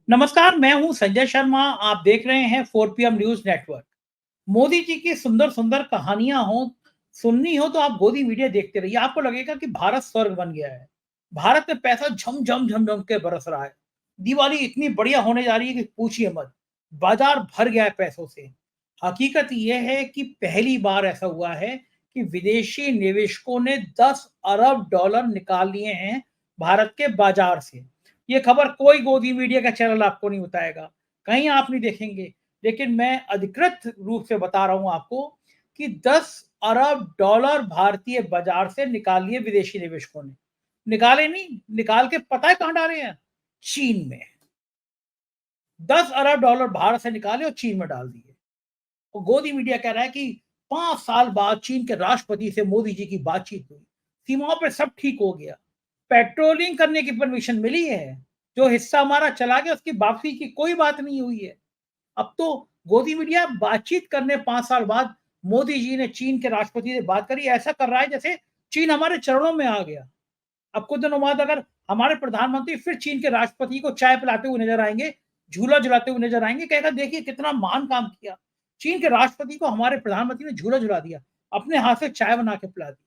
नमस्कार, मैं हूं संजय शर्मा। आप देख रहे हैं 4 PM news network. Modi ji की सुंदर सुंदर कहानियां हो, सुननी हो तो आप गोदी मीडिया देखते रहिए। आपको लगेगा कि भारत स्वर्ग बन गया है। भारत में पैसा झम झम झम झम के बरस रहा है। दिवाली इतनी बढ़िया होने जा रही है कि पूछिए मत। बाजार भर गया है पैसों से। हकीकत यह है कि पहली बार ऐसा हुआ है कि विदेशी निवेशकों ने 10 अरब डॉलर निकाल लिए हैं भारत के बाजार से। ये खबर कोई गोदी मीडिया का चैनल आपको नहीं बताएगा, कहीं आप नहीं देखेंगे। लेकिन मैं अधिकृत रूप से बता रहा हूं आपको कि 10 अरब डॉलर भारतीय बाजार से निकाल लिए विदेशी निवेशकों ने। निकाले नहीं, निकाल के पता है कहां डाले हैं? चीन में। 10 अरब डॉलर भारत से निकाले और चीन में डाल दिए। और गोदी मीडिया कह रहा है कि 5 साल बाद चीन के राष्ट्रपति से मोदी जी की बातचीत हुई, सीमाओं पर सब ठीक हो गया, पेट्रोलिंग करने की परमिशन मिली है, जो हिस्सा हमारा चला गया उसकी वापसी की कोई बात नहीं हुई है। अब तो गोदी मीडिया बातचीत करने 5 साल बाद मोदी जी ने चीन के राष्ट्रपति से बात करी, ऐसा कर रहा है जैसे चीन हमारे चरणों में आ गया। अब कुछ दिनों बाद अगर हमारे प्रधानमंत्री फिर चीन के राष्ट्रपति को चाय पिलाते हुए नजर आएंगे, झूला झुलाते हुए नजर आएंगे, कहेगा देखिए कितना महान काम किया। चीन के राष्ट्रपति को हमारे प्रधानमंत्री ने झूला झुला दिया, अपने हाथ से चाय बना के पिला दी।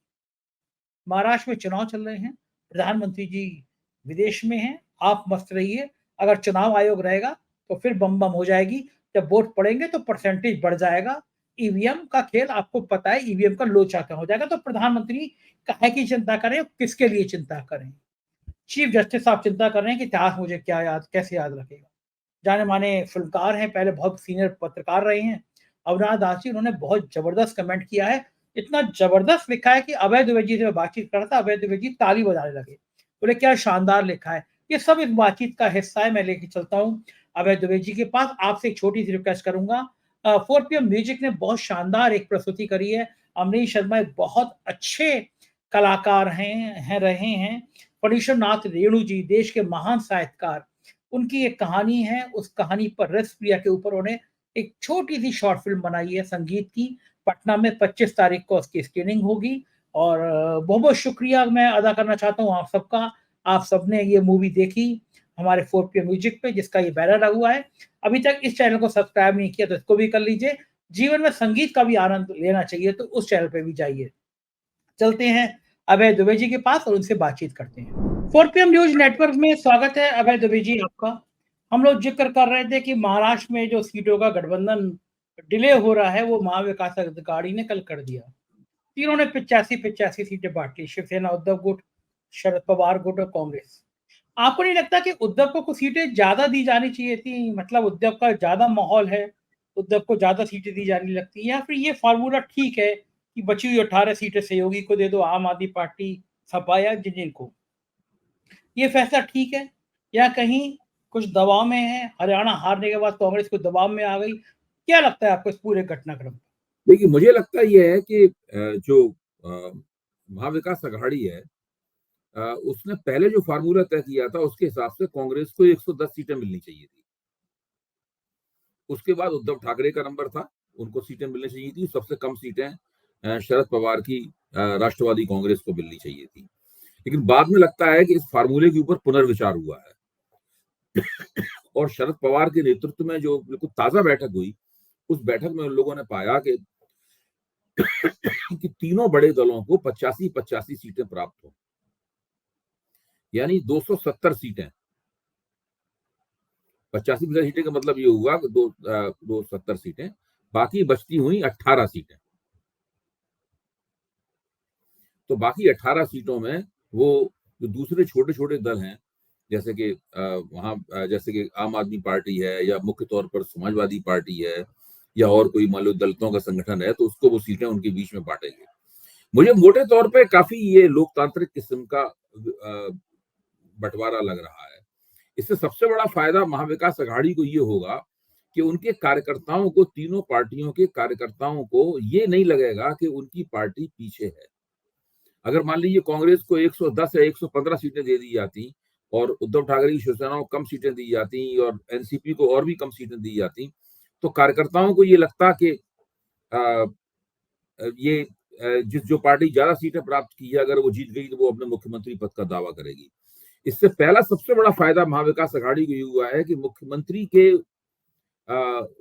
महाराष्ट्र में चुनाव चल रहे हैं, प्रधानमंत्री जी विदेश में हैं, आप मस्त रहिए। अगर चुनाव आयोग रहेगा तो फिर बम बम हो जाएगी। जब वोट पड़ेंगे तो परसेंटेज बढ़ जाएगा। ईवीएम का खेल आपको पता है, ईवीएम का लोचा हो जाएगा। तो प्रधानमंत्री काहे की चिंता करें, किसके लिए चिंता करें? चीफ जस्टिस साहब चिंता कर रहे हैं कि इतिहास मुझे क्या याद, कैसे याद रखेगा। जाने माने फिल्मकार हैं, पहले बहुत सीनियर पत्रकार रहे हैं, अविनाश दास जी। उन्होंने बहुत जबरदस्त कमेंट किया है, इतना जबरदस्त लिखा है कि अभय द्विवेदी जी से बातचीत कर रहा था, अभय द्विवेदी जी ताली बजाने लगे, बोले क्या शानदार लिखा है। ये सब इस बातचीत का हिस्सा है। मैं लेके चलता हूँ अभय द्विवेदी जी के पास। आपसे एक छोटी सी रिक्वेस्ट करूंगा। 4 PM म्यूजिक ने बहुत शानदार एक प्रस्तुति करी है। अमरीश शर्मा एक बहुत अच्छे कलाकार हैं रहे हैं। फणीश्वर नाथ रेणु जी देश के महान साहित्यकार, उनकी एक कहानी है। उस कहानी पर रसप्रिया के ऊपर उन्होंने एक छोटी सी शॉर्ट फिल्म बनाई है संगीत की। पटना में 25 तारीख को उसकी स्क्रीनिंग होगी। और बहुत बहुत शुक्रिया मैं अदा करना चाहता हूँ आप सबका। आप सबने ये मूवी देखी हमारे 4 PM म्यूजिक पे, जिसका ये बैनर लगा हुआ है। अभी तक इस चैनल को सब्सक्राइब नहीं किया तो इसको भी कर लीजिए। जीवन में संगीत का भी आनंद लेना चाहिए तो उस चैनल पे भी जाइए। चलते हैं अभय दुबे जी के पास और उनसे बातचीत करते हैं। 4 PM न्यूज नेटवर्क में स्वागत है अभय दुबे जी आपका। हम लोग जिक्र कर रहे थे कि महाराष्ट्र में जो सीटों का गठबंधन डिले हो रहा है वो महाविकास अघाड़ी ने कल कर दिया। तीनों ने 85-85 सीटें बांट ली, शिवसेना, उद्धव गुट, शरद पवार गुट और कांग्रेस। आपको नहीं लगता कि उद्धव को कुछ सीटें ज्यादा दी जानी चाहिए थी? मतलब उद्धव का ज्यादा माहौल है, उद्धव को ज्यादा सीटें दी जानी लगती है, या फिर ये फॉर्मूला ठीक है कि बची हुई 18 सीटें सहयोगी को दे दो, आम आदमी पार्टी, सपा या जिन को? ये फैसला ठीक है या कहीं कुछ दबाव में है? हरियाणा हारने के बाद कांग्रेस को दबाव में आ गई। क्या लगता है आपको इस पूरे घटनाक्रम? देखिए, मुझे लगता ये है कि जो महाविकास अघाड़ी है, उसने पहले जो फ़ॉर्मूला तय किया था, उसके हिसाब से कांग्रेस को 110 सीटें मिलनी चाहिए थी। उसके बाद उद्धव ठाकरे का नंबर था, उनको सीटें मिलनी चाहिए थी। सबसे कम सीटें शरद पवार की राष्ट्रवादी कांग्रेस को मिलनी चाहिए थी। लेकिन बाद में लगता है कि इस फ़ॉर्मूले के ऊपर पुनर्विचार हुआ है और शरद पवार के नेतृत्व में जो बिल्कुल ताज़ा बैठक हुई, उस बैठक में उन लोगों ने पाया कि तीनों बड़े दलों को 85-85 सीटें प्राप्त हो, यानी 270 सीटें। 85% सीटें का मतलब ये हुआ कि 270 सीटें, बाकी बचती हुई 18 सीटें। तो बाकी 18 सीटों में वो जो दूसरे छोटे-छोटे दल हैं, जैसे कि जैसे कि आम आदमी पार्टी है या मुख्य तौर पर समाजवादी पार्टी है या और कोई मान लो दलितों का संगठन है, तो उसको वो सीटें उनके बीच में बाँटेंगे। मुझे मोटे तौर पे काफ़ी ये लोकतांत्रिक किस्म का बँटवारा लग रहा है। इससे सबसे बड़ा फायदा महाविकास अघाड़ी को ये होगा कि उनके कार्यकर्ताओं को, तीनों पार्टियों के कार्यकर्ताओं को ये नहीं लगेगा कि उनकी पार्टी पीछे है। अगर मान लीजिए कांग्रेस को 110 या 115 सीटें दे दी जाती और उद्धव ठाकरे की शिवसेना को कम सीटें दी जाती और एनसीपी को और भी कम सीटें दी जाती, तो कार्यकर्ताओं को ये लगता कि ये जिस जो पार्टी ज्यादा सीटें प्राप्त की है, अगर वो जीत गई तो वो अपने मुख्यमंत्री पद का दावा करेगी। इससे पहला सबसे बड़ा फायदा महाविकास आघाड़ी को ये हुआ है कि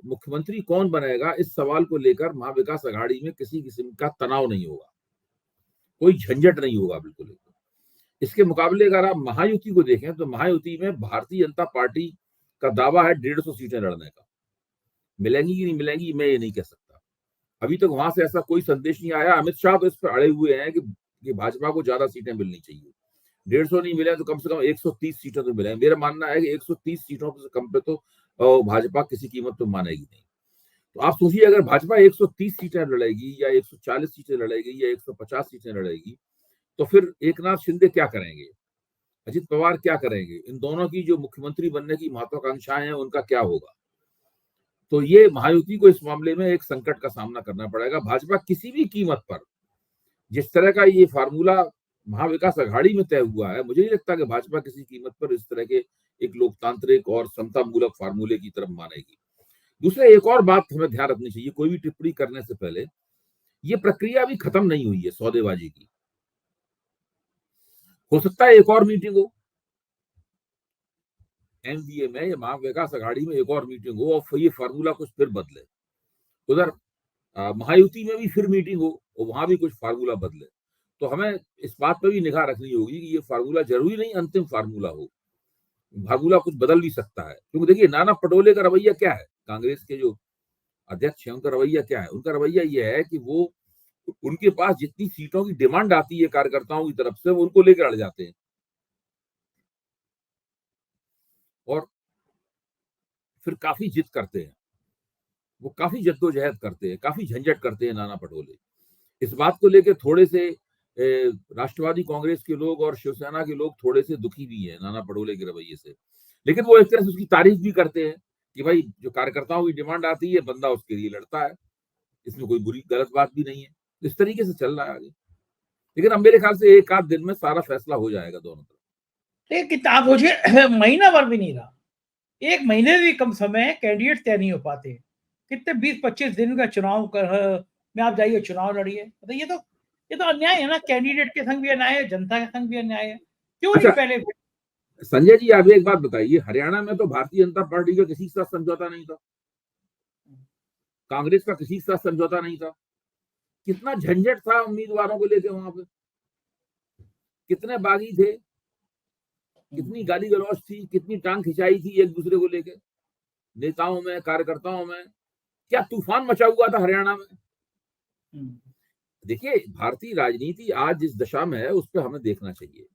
मुख्यमंत्री कौन बनेगा इस सवाल को लेकर महाविकास आघाड़ी में किसी किस्म का तनाव नहीं होगा, कोई झंझट नहीं होगा बिल्कुल। इसके मुकाबले अगर आप महायुति को देखें तो महायुति में भारतीय जनता पार्टी का दावा है 150 सीटें लड़ने का। मिलेंगी कि नहीं मिलेंगी मैं ये नहीं कह सकता, अभी तक वहां से ऐसा कोई संदेश नहीं आया। अमित शाह तो इस पर अड़े हुए हैं कि भाजपा को ज्यादा सीटें मिलनी चाहिए, 150 नहीं मिले तो कम से कम 130 सीटें तो मिले। मेरा मानना है कि 130 सीटों से कम पे तो भाजपा किसी कीमत पे मानेगी नहीं। तो आप सोचिए अगर भाजपा 130 सीटें लड़ेगी या 140 सीटें लड़ेगी या 150 सीटें लड़ेगी तो फिर एकनाथ शिंदे क्या करेंगे, अजित पवार क्या करेंगे, इन दोनों की जो मुख्यमंत्री बनने की महत्वाकांक्षाएं हैं उनका क्या होगा। तो ये महायुति को इस मामले में एक संकट का सामना करना पड़ेगा। भाजपा किसी भी कीमत पर, जिस तरह का ये फार्मूला महाविकास आघाड़ी में तय हुआ है, मुझे नहीं लगता कि भाजपा किसी कीमत पर इस तरह के एक लोकतांत्रिक और समतामूलक फार्मूले की तरफ मानेगी। दूसरा एक और बात हमें ध्यान रखनी चाहिए कोई भी टिप्पणी करने से पहले, ये प्रक्रिया अभी खत्म नहीं हुई है सौदेबाजी की। हो सकता है एक और मीटिंग हो एनडीए में या महाविकास आघाड़ी में, एक और मीटिंग हो और ये फार्मूला कुछ फिर बदले। उधर महायुति में भी फिर मीटिंग हो और वहां भी कुछ फार्मूला बदले। तो हमें इस बात पर भी निगाह रखनी होगी कि ये फार्मूला जरूरी नहीं अंतिम फार्मूला हो, फार्मूला कुछ बदल भी सकता है। क्योंकि देखिए नाना पटोले का रवैया क्या है, कांग्रेस के जो अध्यक्ष है उनका रवैया क्या है, उनका रवैया यह है कि वो उनके पास जितनी सीटों की डिमांड आती है कार्यकर्ताओं की तरफ से वो उनको लेकर अड़ जाते हैं और फिर काफी जिद करते हैं, वो काफी जद्दोजहद करते हैं, काफी झंझट करते हैं नाना पटोले। इस बात को लेकर थोड़े से राष्ट्रवादी कांग्रेस के लोग और शिवसेना के लोग थोड़े से दुखी भी हैं नाना पटोले के रवैये से, लेकिन वो एक तरह से उसकी तारीफ भी करते हैं कि भाई जो कार्यकर्ताओं की डिमांड आती है बंदा उसके लिए लड़ता है, इसमें कोई बुरी गलत बात भी नहीं है। इस तरीके से चल रहा है आगे, लेकिन अब मेरे ख्याल से एक आध दिन में सारा फैसला हो जाएगा दोनों तरफ। एक किताब मुझे महीना भर भी नहीं रहा, एक महीने भी कम समय कैंडिडेट तय नहीं हो पाते। कितने 20-25 दिन का चुनाव में आप जाइए चुनाव लड़िए, तो ये तो अन्याय है ना, कैंडिडेट के संग भी अन्याय है, जनता के संग भी अन्याय है। क्यों नहीं पहले संजय जी आप एक बात बताइए, हरियाणा में तो भारतीय जनता पार्टी का किसी के साथ समझौता नहीं था, कांग्रेस का किसी के साथ समझौता नहीं था, कितना झंझट था उम्मीदवारों को लेकर वहां पे, कितने बागी थे, कितनी गाली गलौज थी, कितनी टांग खिंचाई थी एक दूसरे को लेकर, नेताओं में कार्यकर्ताओं में क्या तूफान मचा हुआ था हरियाणा में। देखिए भारतीय राजनीति आज जिस दशा में है उस पर हमें देखना चाहिए।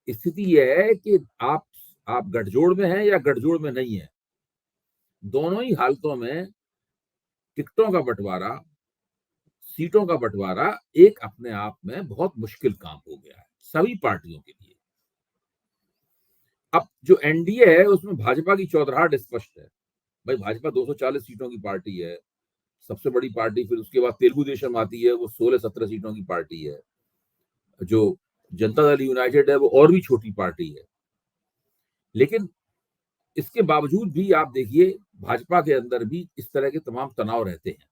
स्थिति यह है कि आप गठजोड़ में हैं या गठजोड़ में नहीं है, दोनों ही हालतों में टिकटों का बंटवारा, सीटों का बंटवारा एक अपने आप में बहुत मुश्किल काम हो गया है सभी पार्टियों के लिए। अब जो एनडीए है उसमें भाजपा की चौधराहट स्पष्ट है, भाई भाजपा 240 सीटों की पार्टी है, सबसे बड़ी पार्टी। फिर उसके बाद तेलुगु देशम आती है, वो 16-17 सीटों की पार्टी है। जो जनता दल यूनाइटेड है वो और भी छोटी पार्टी है। लेकिन इसके बावजूद भी आप देखिए भाजपा के अंदर भी इस तरह के तमाम तनाव रहते हैं।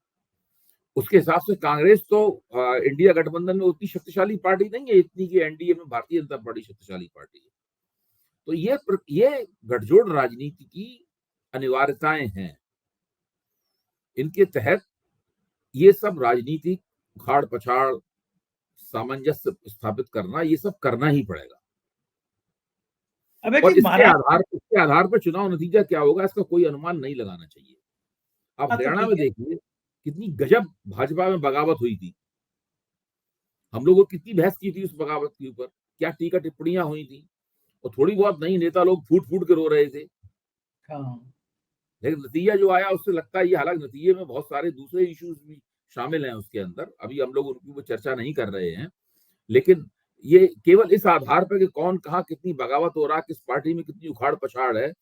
उसके हिसाब से कांग्रेस तो इंडिया गठबंधन में उतनी शक्तिशाली पार्टी नहीं है इतनी कि एनडीए में भारतीय जनता पार्टी शक्तिशाली पार्टी है। तो ये गठजोड़ राजनीति की अनिवार्यताएं हैं, इनके तहत ये सब राजनीतिक उखाड़ पछाड़, सामंजस्य स्थापित करना, ये सब करना ही पड़ेगा। और इसके आधार पर चुनाव नतीजा क्या होगा इसका कोई अनुमान नहीं लगाना चाहिए। आप हरियाणा में देखिए कितनी गजब भाजपा में बगावत हुई थी, हम लोगों को कितनी बहस की थी उस बगावत के ऊपर, क्या टीका टिप्पणियां हुई थी, और थोड़ी बहुत नहीं नेता लोग फूट फूट के रो रहे थे। लेकिन नतीजा जो आया उससे लगता है ये, हालांकि नतीजे में बहुत सारे दूसरे इश्यूज भी शामिल हैं उसके अंदर, अभी हम लोग उनकी ऊपर चर्चा नहीं कर रहे हैं, लेकिन ये केवल इस आधार पर कि कौन कहाँ कितनी बगावत हो रहा, किस पार्टी में कितनी उखाड़ पछाड़ है,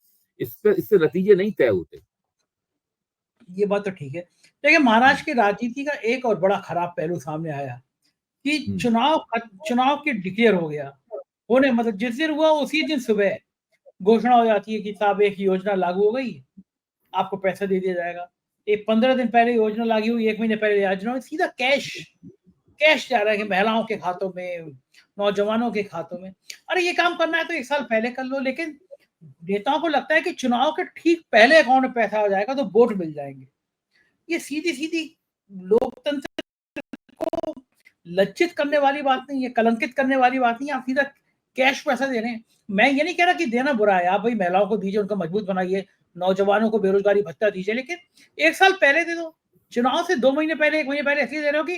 इससे नतीजे नहीं तय होते। ये बात तो ठीक है। देखिए महाराष्ट्र की राजनीति का एक और बड़ा खराब पहलू सामने आया कि चुनाव के डिक्लेयर हो गया होने, मतलब जिस दिन हुआ उसी दिन सुबह घोषणा हो जाती है कि साहब एक योजना लागू हो गई, आपको पैसा दे दिया जाएगा। एक 15 दिन पहले योजना लागू हुई, 1 महीने पहले योजना, सीधा कैश कैश जा रहा है कि महिलाओं के खातों में, नौजवानों के खातों में। अरे ये काम करना है तो 1 साल पहले कर लो, लेकिन नेताओं को लगता है कि चुनाव के ठीक पहले अकाउंट में पैसा आ जाएगा तो वोट मिल जाएंगे। ये सीधी-सीधी लोकतंत्र को लज्जित करने वाली बात नहीं है, कलंकित करने वाली बात नहीं है। आप सीधा कैश पैसा दे रहे हैं। मैं ये नहीं कह रहा कि देना बुरा है, आप भाई महिलाओं को दीजिए, उनको मजबूत बनाइए, नौजवानों को बेरोजगारी भत्ता दीजिए, लेकिन 1 साल पहले दे दो। चुनाव से 2 महीने पहले, 1 महीने पहले इसलिए दे रहे हो कि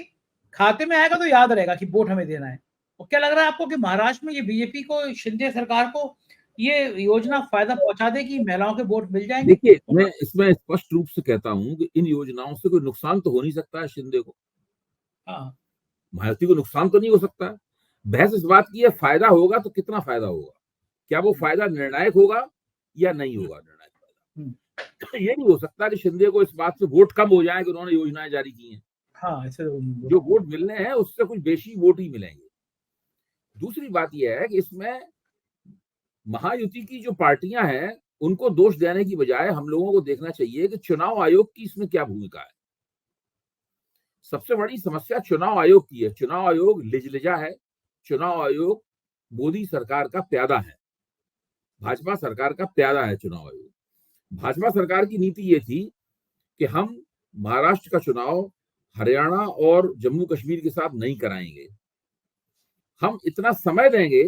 खाते में आएगा तो याद रहेगा कि वोट हमें देना है। और क्या लग रहा है आपको कि महाराष्ट्र में ये बीजेपी को, शिंदे सरकार को ये योजना फायदा पहुंचा देगी, महिलाओं के वोट मिल जाएंगे? देखिए, मैं इसमें स्पष्ट रूप से कहता हूं कि इन योजनाओं से कोई नुकसान तो हो नहीं सकता है शिंदे को, हाँ, मायावती को नुकसान तो नहीं हो सकता है। बहस इस बात की है, फायदा होगा तो कितना फायदा होगा, क्या वो फायदा निर्णायक होगा या नहीं होगा निर्णायक फायदा। ये नहीं हो सकता कि शिंदे को इस बात से वोट कम हो जाए कि उन्होंने योजनाएं जारी की हैं। हाँ, ऐसे जो वोट मिलने हैं उससे कुछ बेशी वोट ही मिलेंगे। दूसरी बात यह है कि इसमें महायुति की जो पार्टियां हैं उनको दोष देने की बजाय हम लोगों को देखना चाहिए कि चुनाव आयोग की इसमें क्या भूमिका है। सबसे बड़ी समस्या चुनाव आयोग की है। चुनाव आयोग लिजलिजा है, चुनाव आयोग मोदी सरकार का प्यादा है, भाजपा सरकार का प्यादा है चुनाव आयोग। भाजपा सरकार की नीति ये थी कि हम महाराष्ट्र का चुनाव हरियाणा और जम्मू कश्मीर के साथ नहीं कराएंगे, हम इतना समय देंगे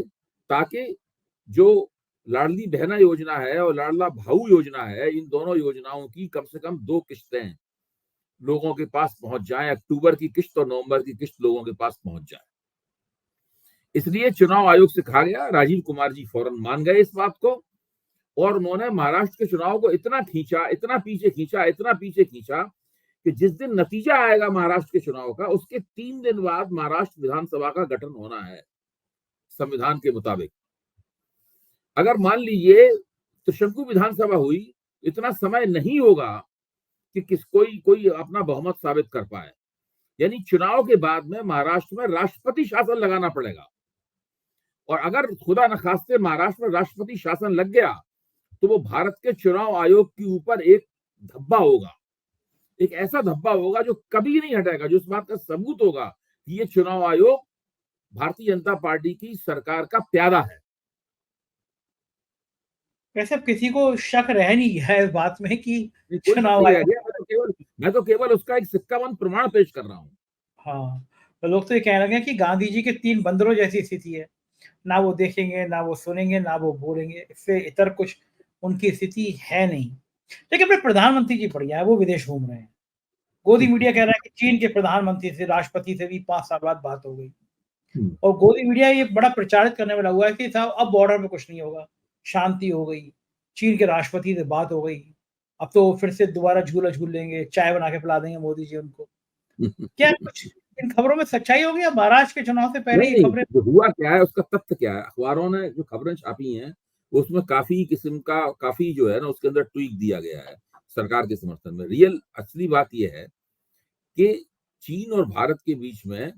ताकि जो लाडली बहना योजना है और लाडला भाऊ योजना है, इन दोनों योजनाओं की कम से कम 2 किश्तें लोगों के पास पहुंच जाएं, अक्टूबर की किश्त और नवंबर की किश्त लोगों के पास पहुंच जाए। इसलिए चुनाव आयोग से कहा गया, राजीव कुमार जी फौरन मान गए इस बात को और उन्होंने महाराष्ट्र के चुनाव को इतना खींचा, इतना पीछे खींचा, इतना पीछे खींचा कि जिस दिन नतीजा आएगा महाराष्ट्र के चुनाव का, उसके 3 दिन बाद महाराष्ट्र विधानसभा का गठन होना है संविधान के मुताबिक। अगर मान लीजिए त्रिशंकु विधानसभा हुई, इतना समय नहीं होगा कि कोई अपना बहुमत साबित कर पाए। यानी चुनाव के बाद में महाराष्ट्र में राष्ट्रपति शासन लगाना पड़ेगा और अगर खुदा न खास्ते महाराष्ट्र में राष्ट्रपति शासन लग गया तो वो भारत के चुनाव आयोग के ऊपर एक धब्बा होगा, एक ऐसा धब्बा होगा जो कभी नहीं हटेगा, जो इस बात का सबूत होगा कि ये चुनाव आयोग भारतीय जनता पार्टी की सरकार का प्यादा है। वैसे अब किसी को शक रह नहीं गया है इस बात में कि कोई चुनाव नहीं रह आयोग, गया। मैं तो केवल उसका एक सिक्काबंद प्रमाण पेश कर रहा हूँ। हाँ, तो लोग तो ये कहने लगे कि गांधी जी के 3 बंदरों जैसी स्थिति है। ना वो देखेंगे, ना वो सुनेंगे, ना वो बोलेंगे। इससे इतर कुछ उनकी स्थिति है नहीं। लेकिन अपने प्रधानमंत्री जी बढ़िया है, वो विदेश घूम रहे हैं। गोदी मीडिया कह रहा है कि चीन के प्रधानमंत्री से, राष्ट्रपति से भी 5 साल बाद बात हो गई। और गोदी मीडिया ये बड़ा प्रचारित करने में लगा हुआ है कि साहब अब बॉर्डर पे कुछ नहीं होगा, शांति हो गई, चीन के राष्ट्रपति से बात हो गई, अब तो फिर से दोबारा झूला झूल लेंगे, चाय बना के पिला देंगे मोदी जी उनको। क्या कुछ इन खबरों में सच्चाई होगी या महाराष्ट्र के चुनाव से पहले ये नहीं, खबरें? जो हुआ क्या है उसका तथ्य क्या है, अखबारों ने जो खबरें छापी हैं उसमें काफी किस्म का, काफी जो है ना उसके अंदर ट्वीक दिया गया है सरकार के समर्थन में। रियल असली बात यह है कि चीन और भारत के बीच में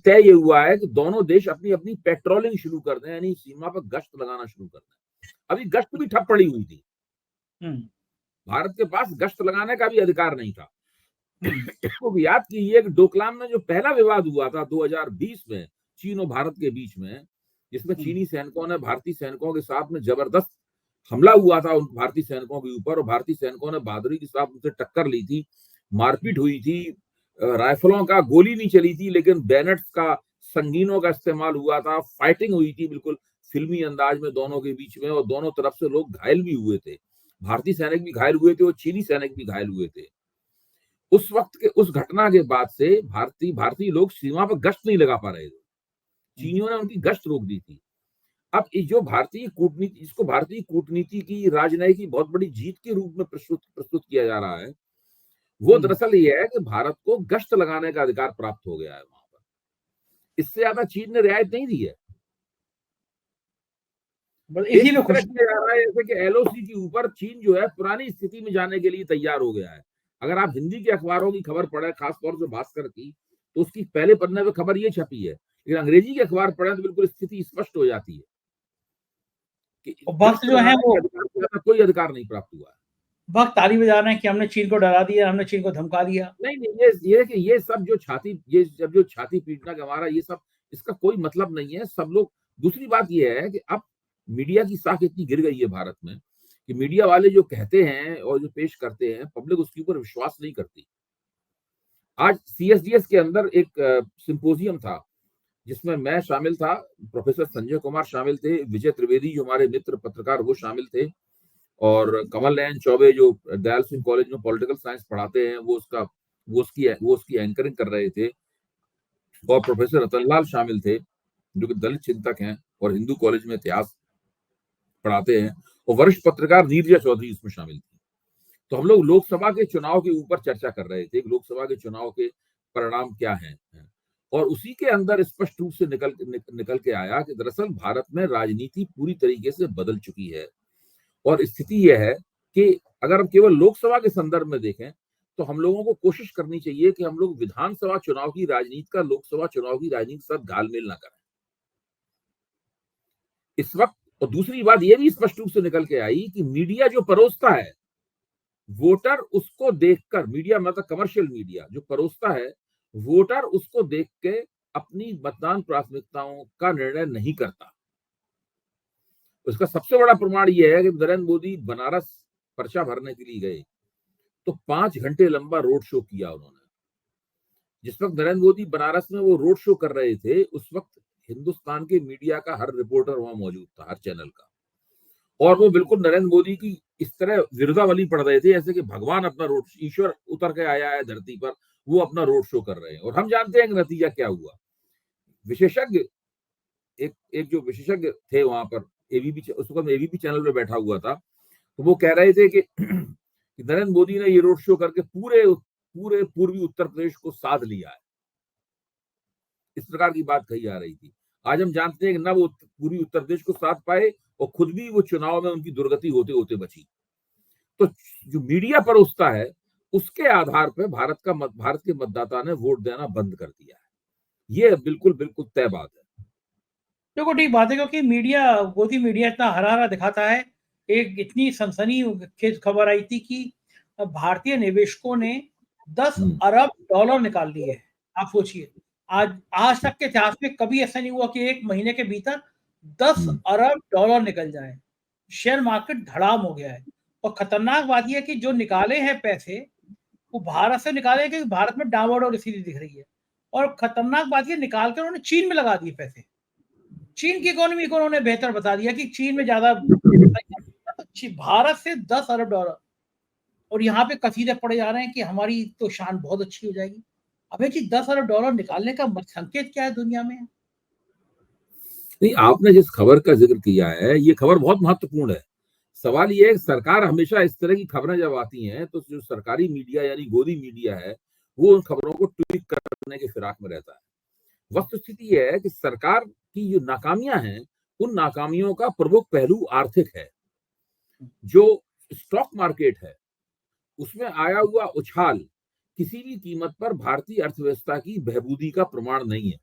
तय ये हुआ है कि दोनों देश अपनी अपनी पेट्रोलिंग शुरू कर दें, यानी सीमा पर गश्त लगाना शुरू कर दें। अभी गश्त भी ठप पड़ी हुई थी, भारत के पास गश्त लगाने का भी अधिकार नहीं था। तो याद कीजिए कि डोकलाम में जो पहला विवाद हुआ था 2020 में चीन और भारत के बीच में, जिसमें चीनी सैनिकों ने भारतीय सैनिकों के साथ में जबरदस्त हमला हुआ था उन भारतीय सैनिकों के ऊपर और भारतीय सैनिकों ने बहादुरी के साथ उनसे टक्कर ली थी, मारपीट हुई थी, राइफलों का गोली नहीं चली थी लेकिन बैनर्स का, संगीनों का इस्तेमाल हुआ था, फाइटिंग हुई थी बिल्कुल फिल्मी अंदाज में दोनों के बीच में और दोनों तरफ से लोग घायल भी हुए थे, भारतीय सैनिक भी घायल हुए थे और चीनी सैनिक भी घायल हुए थे। उस वक्त के उस घटना के बाद से भारतीय लोग सीमा पर गश्त नहीं लगा पा रहे थे, चीनियों ने उनकी गश्त रोक दी थी। अब जो भारतीय कूटनीति, जिसको भारतीय कूटनीति की राजनयिक की बहुत बड़ी जीत के रूप में प्रस्तुत किया जा रहा है, वो दरअसल ये है कि भारत को गश्त लगाने का अधिकार प्राप्त हो गया है वहां पर। इससे ज्यादा चीन ने रियायत नहीं दी है। इसी में खुश किया जा रहा है जैसे कि एलओसी के ऊपर चीन जो है पुरानी स्थिति में जाने के लिए तैयार हो गया है। अगर आप हिंदी के अखबारों की खबर पढ़े, खासतौर से भास्कर की, तो उसकी पहले पन्ने पे खबर ये छपी है, लेकिन अंग्रेजी के अखबार पढ़े तो बिल्कुल स्थिति स्पष्ट हो जाती है कि वक्त जो है वो कोई अधिकार नहीं प्राप्त हुआ है। वक्त ताली बजा रहे हैं कि हमने चीन को डरा दिया, हमने चीन को धमका दिया। नहीं नहीं, ये कि ये सब जो छाती पीटना का हमारा ये सब, इसका कोई मतलब नहीं है। सब लोग, दूसरी बात ये है कि अब मीडिया की साख इतनी गिर गई है भारत में कि मीडिया वाले जो कहते हैं और जो पेश करते हैं, पब्लिक उसके ऊपर विश्वास नहीं करती। आज सीएसडीएस के अंदर एक सिंपोजियम था जिसमें मैं शामिल था, प्रोफेसर संजय कुमार शामिल थे, विजय त्रिवेदी जो हमारे मित्र पत्रकार वो शामिल थे, और कमल नयन चौबे जो दयाल सिंह कॉलेज में पॉलिटिकल साइंस पढ़ाते हैं वो उसकी एंकरिंग कर रहे थे, और प्रोफेसर रतनलाल शामिल थे जो कि दलित चिंतक हैं और हिंदू कॉलेज में इतिहास पढ़ाते हैं, और वरिष्ठ पत्रकार नीरजा चौधरी इसमें शामिल थी। तो हम लोग लोकसभा के चुनाव के ऊपर चर्चा कर रहे थे, लोकसभा के चुनाव के परिणाम क्या हैं, और उसी के अंदर स्पष्ट रूप से निकल के आया कि दरअसल भारत में राजनीति पूरी तरीके से बदल चुकी है। और स्थिति यह है कि अगर हम केवल लोकसभा के संदर्भ में देखें तो हम लोगों को कोशिश करनी चाहिए कि हम लोग विधानसभा चुनाव की राजनीति का लोकसभा चुनाव की राजनीति के साथ घालमेल ना करें इस वक्त। और दूसरी बात यह भी स्पष्ट रूप से निकल के आई कि मीडिया जो परोसता है, वोटर उसको देखकर, मीडिया मतलब कमर्शियल मीडिया जो परोसता है, वोटर उसको देख के अपनी मतदान प्राथमिकताओं का निर्णय नहीं करता। उसका सबसे बड़ा प्रमाण यह है कि नरेंद्र मोदी बनारस पर्चा भरने के लिए गए तो 5 घंटे लंबा रोड शो किया उन्होंने। जिस वक्त नरेंद्र मोदी बनारस में वो रोड शो कर रहे थे, उस वक्त हिंदुस्तान के मीडिया का हर रिपोर्टर वहां मौजूद था, हर चैनल का, और वो बिल्कुल नरेंद्र मोदी की इस तरह विरुद्धावली पढ़ रहे थे जैसे कि भगवान अपना ईश्वर उतर के आया है धरती पर, वो अपना रोड शो कर रहे हैं। और हम जानते हैं कि नतीजा क्या हुआ। विशेषज्ञ, एक जो विशेषज्ञ थे वहां पर, एबीपी, उस वक्त एबीपी चैनल पे बैठा हुआ था, तो वो कह रहे थे कि नरेंद्र मोदी ने ये रोड शो करके पूरे पूर्वी उत्तर प्रदेश को साध लिया है, इस प्रकार की बात कही जा रही थी। आज हम जानते हैं कि ना वो पूर्वी उत्तर प्रदेश को साध पाए और खुद भी वो चुनाव में उनकी दुर्गति होते होते बची। तो जो मीडिया परोसता है उसके आधार पर भारत के मतदाता ने वोट देना बंद कर दिया है। ये बिल्कुल बिल्कुल तय बात है। देखो ठीक बात है, क्योंकि गोदी मीडिया इतना हरा-हरा दिखाता है। एक इतनी सनसनीखेज खबर आई थी कि भारतीय निवेशकों ने 10 अरब डॉलर निकाल लिए हैं। आप सोचिए, आज तक के इतिहास में कभी ऐसा नहीं हुआ कि 1 महीने के भीतर 10 अरब डॉलर निकल जाएँ। शेयर मार्केट धड़ाम हो गया है, और खतरनाक बात ये है कि जो निकाले हैं पैसे, वो भारत से निकाले हैं, क्योंकि भारत में डामाडोल स्थिति दिख रही है। और खतरनाक बात ये, निकाल के उन्होंने चीन में लगा दिए पैसे। चीन की इकोनॉमी को उन्होंने बेहतर बता दिया कि चीन में ज़्यादा भारत से 10 अरब डॉलर, और यहाँ पे कसीदे पड़े जा रहे हैं कि हमारी तो शान बहुत अच्छी हो जाएगी। अबे जी, 10 अरब डॉलर निकालने का संकेत क्या है दुनिया में? नहीं, आपने जिस खबर का जिक्र किया है, ये खबर बहुत महत्वपूर्ण है। सवाल ये है कि सरकार हमेशा इस तरह की खबरें जब आती हैं तो जो सरकारी मीडिया यानी गोदी मीडिया है, वो उन खबरों को ट्वीट करने के फिराक में रहता है। वस्तुस्थिति यह है कि सरकार की जो नाकामियां हैं, उन नाकामियों का प्रमुख पहलू आर्थिक है। जो स्टॉक मार्केट है, उसमें आया हुआ उछाल किसी भी कीमत पर भारतीय अर्थव्यवस्था की बहबूदी का प्रमाण नहीं है।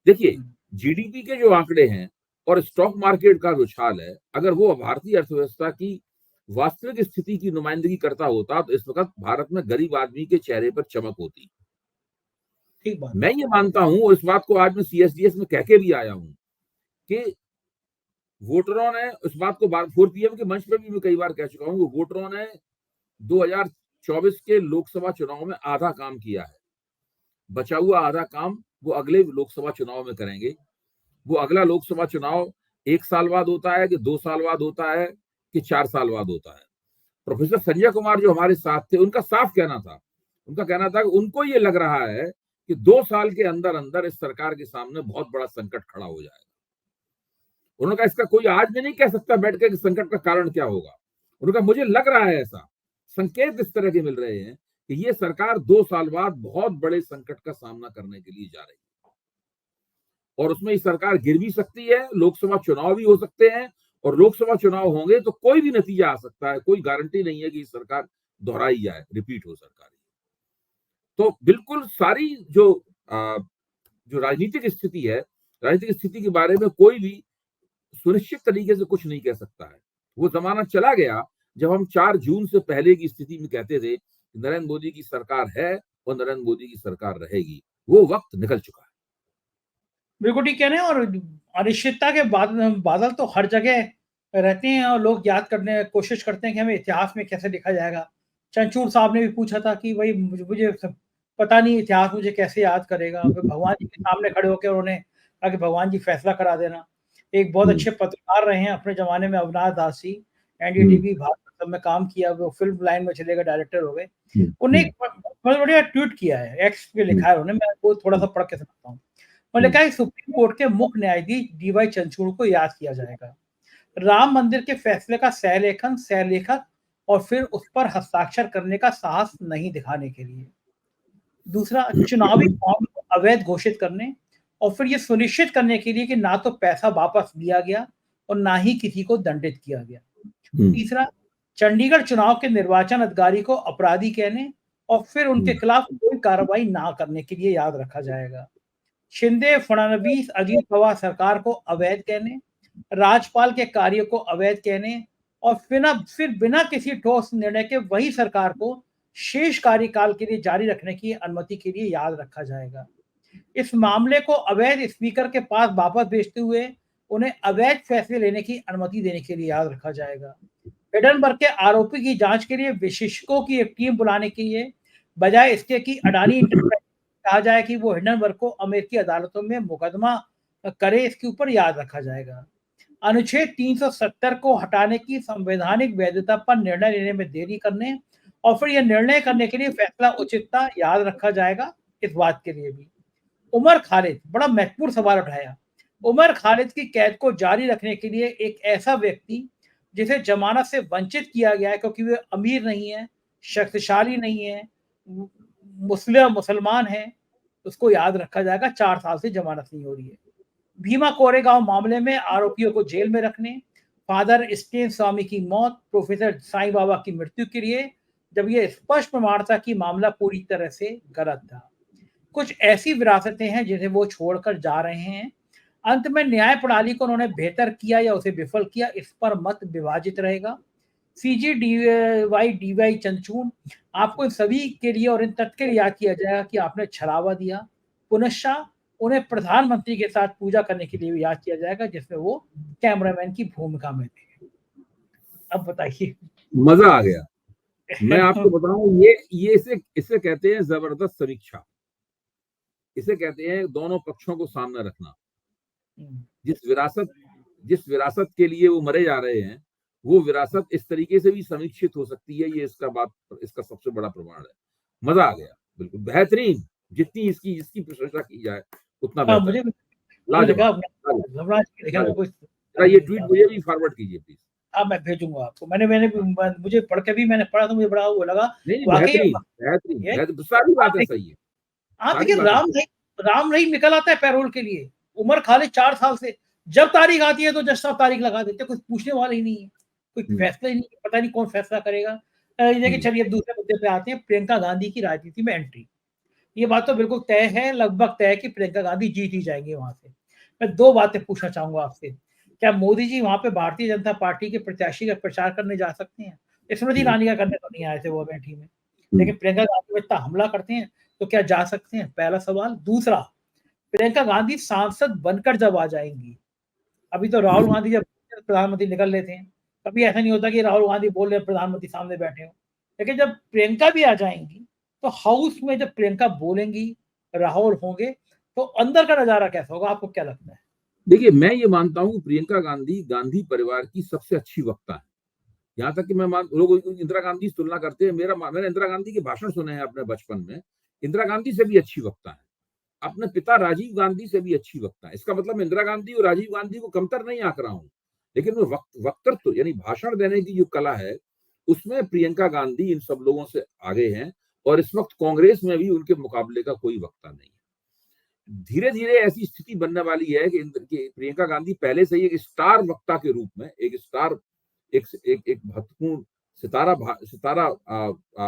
देखिए, जीडीपी के जो आंकड़े हैं और स्टॉक मार्केट का उछाल है, अगर वो भारतीय अर्थव्यवस्था की वास्तविक स्थिति की नुमाइंदगी करता होता तो इस वक्त भारत में गरीब आदमी के चेहरे पर चमक होती। ठीक बात। मैं ये मानता हूं, और इस बात को आज मैं सीएसडीएस में कह के भी आया हूं, कि वोटरों ने इस बात को 4 PM के मंच पर भी मैं कई बार कह चुका हूं, वोटरों ने 2024 के लोकसभा चुनाव में आधा काम किया है। बचा हुआ आधा काम वो अगले लोकसभा चुनाव में करेंगे। वो अगला लोकसभा चुनाव 1 साल बाद होता है कि 2 साल बाद होता है कि 4 साल बाद होता है। प्रोफेसर संजय कुमार जो हमारे साथ थे, उनका साफ कहना था, कि उनको ये लग रहा है कि 2 साल के अंदर अंदर इस सरकार के सामने बहुत बड़ा संकट खड़ा हो जाएगा। उन्होंने कहा इसका कोई आज भी नहीं कह सकता बैठ के कि संकट का कारण क्या होगा। उन्होंने कहा मुझे लग रहा है, ऐसा संकेत इस तरह के मिल रहे हैं कि ये सरकार 2 साल बाद बहुत बड़े संकट का सामना करने के लिए जा रही है, और उसमें ये सरकार गिर भी सकती है, लोकसभा चुनाव भी हो सकते हैं, और लोकसभा चुनाव होंगे तो कोई भी नतीजा आ सकता है, कोई गारंटी नहीं है कि ये सरकार दोहराई जाए, रिपीट हो सरकार। तो बिल्कुल सारी जो राजनीतिक स्थिति है, राजनीतिक स्थिति के बारे में कोई भी सुनिश्चित तरीके से कुछ नहीं कह सकता है। वो जमाना चला गया जब हम 4 जून से पहले की स्थिति में कहते थे कि नरेंद्र मोदी की सरकार है और नरेंद्र मोदी की सरकार रहेगी, वो वक्त निकल चुका है। बिल्कुल ठीक कह रहे हैं। और अनिश्चितता के बादल तो हर जगह रहते हैं और लोग याद करने की कोशिश करते हैं कि हमें इतिहास में कैसे लिखा जाएगा। चंद्रचूड़ साहब ने भी पूछा था कि भाई मुझे पता नहीं इतिहास मुझे कैसे याद करेगा। फिर भगवान जी के सामने खड़े होकर उन्होंने कहा कि भगवान जी फैसला करा देना। एक बहुत अच्छे पत्रकार रहे हैं अपने ज़माने में अविनाश दास जी, एनडीटीवी भारत सब में काम किया, वो फ़िल्म लाइन में चले गए, डायरेक्टर हो गए। उन्होंने एक बहुत बढ़िया ट्वीट किया है, एक्स पे लिखा है उन्होंने, मैं वो थोड़ा-सा पढ़ के सुनाता हूँ। उन्होंने कहा कि सुप्रीम कोर्ट के मुख्य न्यायाधीश डीवाई चंद्रचूड़ को याद किया जाएगा। राम मंदिर के फैसले का सहलेखक और फिर उस पर हस्ताक्षर करने का साहस नहीं दिखाने के लिए। दूसरा, चुनावी फॉर्म को अवैध घोषित करने और फिर ये सुनिश्चित करने के लिए कि ना तो पैसा वापस लिया गया और ना ही किसी को दंडित किया गया। तीसरा, चंडीगढ़ चुनाव के निर्वाचन अधिकारी को अपराधी कहने और फिर उनके खिलाफ कोई कार्रवाई ना करने के लिए याद रखा जाएगा। शिंदे, फडणवीस, अजीत पवार सरकार को अवैध कहने, राज्यपाल के कार्य को अवैध कहने और फिर बिना किसी ठोस निर्णय के वही सरकार को शेष कार्यकाल के लिए जारी रखने की अनुमति के लिए याद रखा जाएगा। इस मामले को अवैध स्पीकर के पास वापस भेजते हुए उन्हें अवैध फैसले लेने की अनुमति देने के लिए याद रखा जाएगा। हिडनबर्ग के आरोपी की जांच के लिए विशेषज्ञों की एक टीम बुलाने के लिए बजाय इसके कि अडानी इंटरप्राइज कहा जाए कि वो हिडनबर्ग को अमेरिकी अदालतों में मुकदमा करे, इसके ऊपर याद रखा जाएगा। अनुच्छेद 370 को हटाने की संवैधानिक वैधता पर निर्णय लेने में देरी करने और फिर यह निर्णय करने के लिए फैसला उचितता याद रखा जाएगा। इस बात के लिए भी उमर खालिद बड़ा महत्वपूर्ण सवाल उठाया। उमर खालिद की कैद को जारी रखने के लिए एक ऐसा व्यक्ति जिसे जमानत से वंचित किया गया है क्योंकि वे अमीर नहीं है, शक्तिशाली नहीं है, मुसलमान है, उसको याद रखा जाएगा। 4 साल से जमानत नहीं हो रही है। भीमा कोरेगांव मामले में आरोपियों को जेल में रखने, फादर स्टेन स्वामी की मौत, प्रोफेसर साईं बाबा की मृत्यु के लिए जब यह स्पष्ट प्रमाण था कि मामला पूरी तरह से गलत था। कुछ ऐसी विरासतें हैं जिन्हें वो छोड़कर जा रहे हैं। अंत में न्याय प्रणाली को उन्होंने बेहतर किया या उसे विफल किया, इस पर मत विभाजित रहेगा। सीजी डीवाई चंद्रचूड़, आपको इन सभी के लिए और इन तथ्य के लिए याद किया जाएगा कि आपने छलावा दिया। पुनश्च उन्हें प्रधानमंत्री के साथ पूजा करने के लिए भी याद किया जाएगा जिसमें वो कैमरामैन की भूमिका में थे। अब बताइए। मजा आ गया। मैं आपको बताऊं, ये इसे कहते हैं जबरदस्त समीक्षा। इसे कहते हैं दोनों पक्षों को सामने रखना। जिस विरासत के लिए वो मरे जा रहे हैं, वो विरासत इस तरीके से भी समीक्षित हो सकती है। ये इसका सबसे बड़ा प्रमाण है। मजा आ गया, बिल्कुल बेहतरीन। जितनी इसकी प्रशंसा की जाए उतना बेहतर। लाजवाब। ये ट्वीट मुझे भी फॉरवर्ड कीजिए प्लीज। हाँ, मैं भेजूंगा आपको। मुझे पढ़ के भी मैंने पढ़ा तो मुझे बड़ा वो लगा। बेहतरीन, सारी बातें सही है। आप देखिए, राम रहीम निकल आता है पैरोल के लिए। उमर खालिद 4 साल से जब तारीख आती है तो जज साहब तारीख लगा देते, कुछ पूछने वाले ही नहीं है, कोई फैसला ही नहीं, पता नहीं कौन फैसला करेगा। देखिए, चलिए अब दूसरे मुद्दे पे आते हैं। प्रियंका गांधी की राजनीति में एंट्री। ये बात तो बिल्कुल तय है, लगभग तय है कि प्रियंका गांधी जीत ही जाएंगे वहां से। मैं 2 बातें पूछना चाहूंगा आपसे। क्या मोदी जी वहां पे भारतीय जनता पार्टी के प्रत्याशी का प्रचार करने जा सकते हैं? स्मृति ईरानी का करने तो नहीं आए थे वो अमेठी में, लेकिन प्रियंका गांधी पे इतना हमला करते हैं तो क्या जा सकते हैं? पहला सवाल। दूसरा, प्रियंका गांधी सांसद बनकर जब आ जाएंगी, अभी तो राहुल गांधी जब प्रधानमंत्री निकल लेते हैं, कभी ऐसा नहीं होता कि राहुल गांधी बोल रहे प्रधानमंत्री सामने बैठे हो, लेकिन जब प्रियंका भी आ जाएंगी तो हाउस में जब प्रियंका बोलेंगी, राहुल होंगे, तो अंदर का नजारा कैसा होगा? आपको क्या लगता है? देखिए, मैं ये मानता हूँ प्रियंका गांधी परिवार की सबसे अच्छी वक्ता है। यहाँ तक कि लोग इंदिरा गांधी से तुलना करते हैं। मैंने इंदिरा गांधी के भाषण सुने हैं अपने बचपन में। इंदिरा गांधी से भी अच्छी वक्ता है। अपने पिता राजीव गांधी से भी अच्छी वक्ता है। इसका मतलब इंदिरा गांधी और राजीव गांधी को कमतर नहीं आंक रहा हूं, लेकिन वो वक्तृत्व यानी भाषण देने की जो कला है, उसमें प्रियंका गांधी इन सब लोगों से आगे हैं। और इस वक्त कांग्रेस में भी उनके मुकाबले का कोई वक्ता नहीं है। धीरे धीरे ऐसी स्थिति बनने वाली है कि प्रियंका गांधी पहले से ही एक स्टार वक्ता के रूप में, एक महत्वपूर्ण सितारा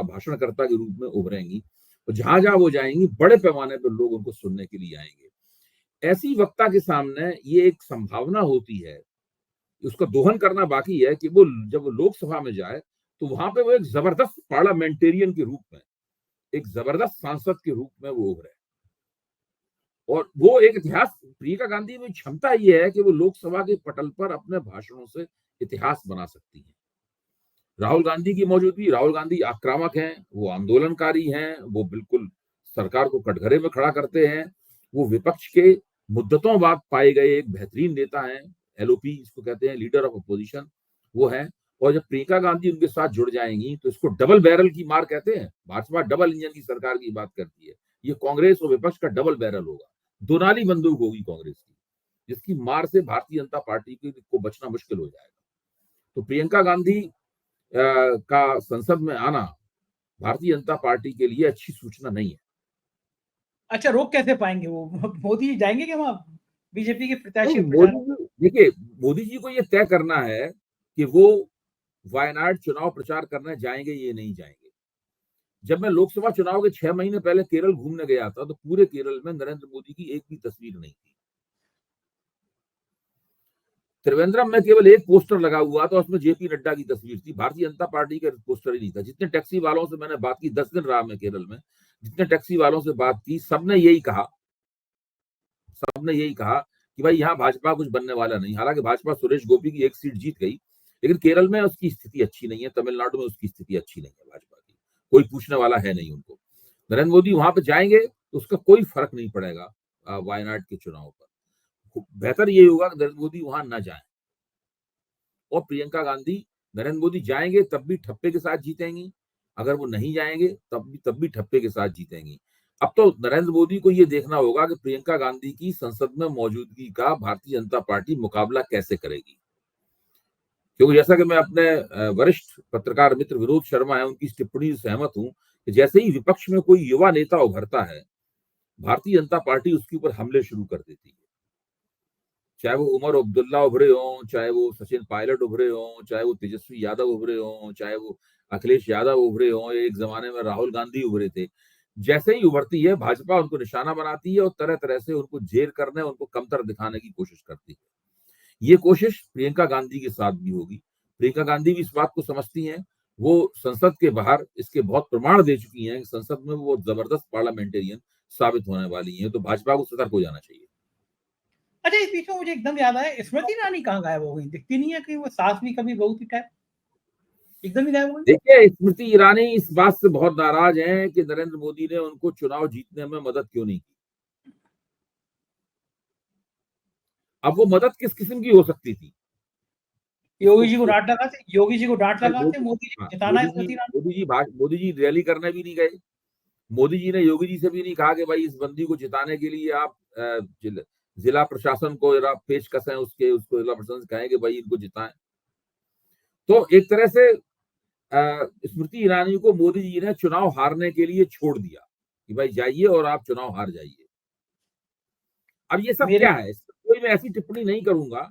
भाषणकर्ता के रूप में उभरेंगी। और जहां जहां वो जाएंगी, बड़े पैमाने पर लोग उनको सुनने के लिए आएंगे। ऐसी वक्ता के सामने ये एक संभावना होती है, उसका दोहन करना बाकी है कि वो जब वो लोकसभा में जाए तो वहां पे वो एक जबरदस्त पार्लियामेंटेरियन के रूप में, एक जबरदस्त सांसद के रूप में वो उभरे। और वो एक इतिहास, प्रियंका गांधी में क्षमता ये है कि वो लोकसभा के पटल पर अपने भाषणों से इतिहास बना सकती है। राहुल गांधी की मौजूदगी, राहुल गांधी आक्रामक हैं, वो आंदोलनकारी हैं, वो बिल्कुल सरकार को कटघरे में खड़ा करते हैं, वो विपक्ष के मुद्दतों बाद पाए गए एक बेहतरीन नेता हैं, एलओपी इसको कहते हैं, लीडर ऑफ अपोजिशन वो है। और जब प्रियंका गांधी उनके साथ जुड़ जाएंगी तो इसको डबल बैरल की मार कहते हैं। भाजपा डबल इंजन की सरकार की बात करती है, ये कांग्रेस और विपक्ष का डबल बैरल होगा, दोनाली बंदूक होगी कांग्रेस की, जिसकी मार से भारतीय जनता पार्टी को बचना मुश्किल हो जाएगा। तो प्रियंका गांधी का संसद में आना भारतीय जनता पार्टी के लिए अच्छी सूचना नहीं है। अच्छा, रोक कैसे पाएंगे वो? मोदी जाएंगे क्या वहां बीजेपी के प्रत्याशी नहीं, प्रचार? मोदी जी देखिए, मोदी जी को ये तय करना है कि वो वायनाड चुनाव प्रचार करने जाएंगे ये नहीं जाएंगे। जब मैं लोकसभा चुनाव के 6 महीने पहले केरल घूमने गया था तो पूरे केरल में नरेंद्र मोदी की एक भी तस्वीर नहीं थी। त्रिवेंद्रम में केवल एक पोस्टर लगा हुआ था, उसमें जेपी नड्डा की तस्वीर थी, भारतीय जनता पार्टी का पोस्टर ही नहीं था। जितने टैक्सी वालों से मैंने बात की, 10 दिन रहा मैं केरल में, जितने टैक्सी वालों से बात की, सबने यही कहा कि भाई यहाँ भाजपा कुछ बनने वाला नहीं। हालांकि भाजपा सुरेश गोपी की एक सीट जीत गई, लेकिन केरल में उसकी स्थिति अच्छी नहीं है, तमिलनाडु में उसकी स्थिति अच्छी नहीं है, भाजपा की कोई पूछने वाला है नहीं उनको। नरेंद्र मोदी वहां पर जाएंगे तो उसका कोई फर्क नहीं पड़ेगा वायनाड के चुनाव पर। बेहतर ये होगा कि नरेंद्र मोदी वहां न जाए और प्रियंका गांधी, नरेंद्र मोदी जाएंगे तब भी ठप्पे के साथ जीतेंगी, अगर वो नहीं जाएंगे तब भी ठप्पे के साथ जीतेंगी। अब तो नरेंद्र मोदी को ये देखना होगा कि प्रियंका गांधी की संसद में मौजूदगी का भारतीय जनता पार्टी मुकाबला कैसे करेगी। क्योंकि जैसा कि मैं अपने वरिष्ठ पत्रकार मित्र विनोद शर्मा है उनकी टिप्पणी से सहमत हूं कि जैसे ही विपक्ष में कोई युवा नेता उभरता है, भारतीय जनता पार्टी उसके ऊपर हमले शुरू कर देती है। चाहे वो उमर अब्दुल्ला उभरे हों, चाहे वो सचिन पायलट उभरे हों, चाहे वो तेजस्वी यादव उभरे हों, चाहे वो अखिलेश यादव उभरे हों, एक जमाने में राहुल गांधी उभरे थे। जैसे ही उभरती है भाजपा उनको निशाना बनाती है और तरह तरह से उनको जेर करने, उनको कमतर दिखाने की कोशिश करती है। ये कोशिश प्रियंका गांधी के साथ भी होगी। प्रियंका गांधी भी इस बात को समझती हैं, वो संसद के बाहर इसके बहुत प्रमाण दे चुकी हैं कि संसद में वो जबरदस्त पार्लियामेंटेरियन साबित होने वाली हैं। तो भाजपा को सतर्क हो जाना चाहिए। अच्छा, इस बीच में मुझे एकदम याद आया, स्मृति ईरानी कहाँ गायब हो गई? दिखती नहीं है कि वो सास भी कभी बहू की टाइप, एकदम ही गायब हो गई। देखिए, स्मृति ईरानी इस बात से बहुत नाराज हैं कि नरेंद्र मोदी ने उनको चुनाव जीतने में मदद क्यों नहीं की। अब वो मदद किस किस्म की हो सकती थी? योगी जी को डांट लगाते, योगी जी को डांट लगाते, मोदी जी हाँ, को जिताना है स्मृति ईरानी। मोदी जी रैली करने भी नहीं गए। मोदी जी ने योगी जी से भी नहीं कहा कि भाई इस बंदी को जिताने के लिए आप जिला प्रशासन को जरा पेशकश है उसको जिला प्रशासन से कहें कि भाई इनको जिताएं। तो एक तरह से स्मृति ईरानी को मोदी जी ने चुनाव हारने के लिए छोड़ दिया कि भाई जाइए और आप चुनाव हार जाइए। अब ये सब मेरे क्या है? कोई मैं ऐसी टिप्पणी नहीं करूंगा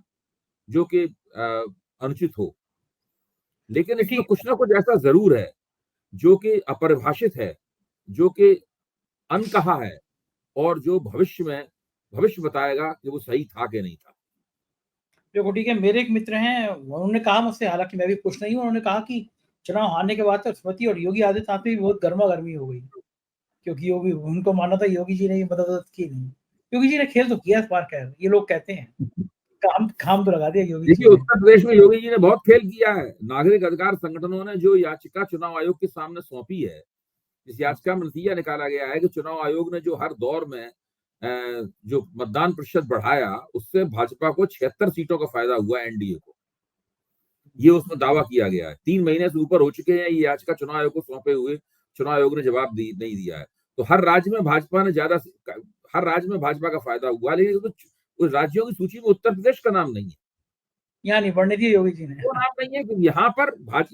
जो कि अनुचित हो, लेकिन इसमें ठीक, कुछ ना कुछ ऐसा जरूर है जो कि अपरिभाषित है, जो कि अनकहा है और जो भविष्य बताएगा कि वो सही था कि नहीं था। देखो ठीक है, मेरे एक मित्र हैं, उन्होंने कहा मुझसे, हालांकि मैं भी खुश नहीं हूँ, उन्होंने कहा कि चुनाव हारने के बाद तो स्मृति और योगी आदित्यनाथ में भी बहुत गर्मा गर्मी हो गई, क्योंकि योगी, उनको माना था योगी जी ने ये मदद की नहीं। योगी जी ने खेल तो किया इस बार, खैर ये लोग कहते हैं, काम काम तो लगा दिया योगी देखिए, जी ने। उत्तर प्रदेश में योगी जी ने बहुत खेल किया है। नागरिक अधिकार संगठनों ने जो याचिका चुनाव आयोग के सामने सौंपी है, इस याचिका में नतीजा निकाला गया है कि चुनाव आयोग ने जो हर दौर में जो मतदान प्रतिशत बढ़ाया, उससे भाजपा को 76 सीटों का फायदा हुआ, एनडीए को। ये उसमें दावा किया गया है। 3 महीने से ऊपर हो चुके हैं ये याचिका चुनाव आयोग को सौंपे हुए, चुनाव आयोग ने जवाब नहीं दिया है। तो हर राज्य में भाजपा का फायदा हुआ, लेकिन उस राज्यों की सूची में उत्तर प्रदेश का नाम नहीं है। यहाँ नहीं बढ़ने दिया योगी जी ने। वो नाम नहीं है कि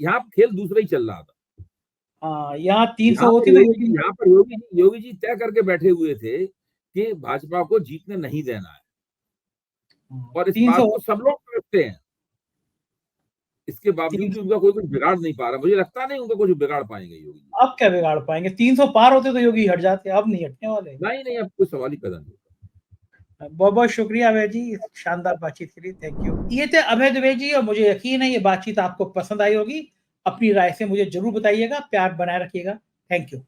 यहाँ खेल दूसरा ही चल रहा था। हाँ, यहाँ 300 होती तो योगी जी तय करके बैठे हुए थे कि भाजपा को जीतने नहीं देना है, और इस बात 300, को सब लोग समझते हैं। इसके बावजूद भी उनका कोई कुछ बिगाड़ नहीं पा रहा। मुझे लगता नहीं उनका कुछ बिगाड़ पाएंगे योगी जी। अब क्या बिगाड़ पाएंगे? 300 पार होते तो योगी हट जाते, अब नहीं हटने वाले। नहीं, अब कोई सवाल ही पैदा नहीं होता। बहुत बहुत शुक्रिया अभय जी, इस शानदार बातचीत के लिए, थैंक यू। ये थे अभय द्विवेदी जी, और मुझे यकीन है ये बातचीत आपको पसंद आई होगी। अपनी राय से मुझे जरूर बताइएगा। प्यार बनाए रखिएगा। Thank you.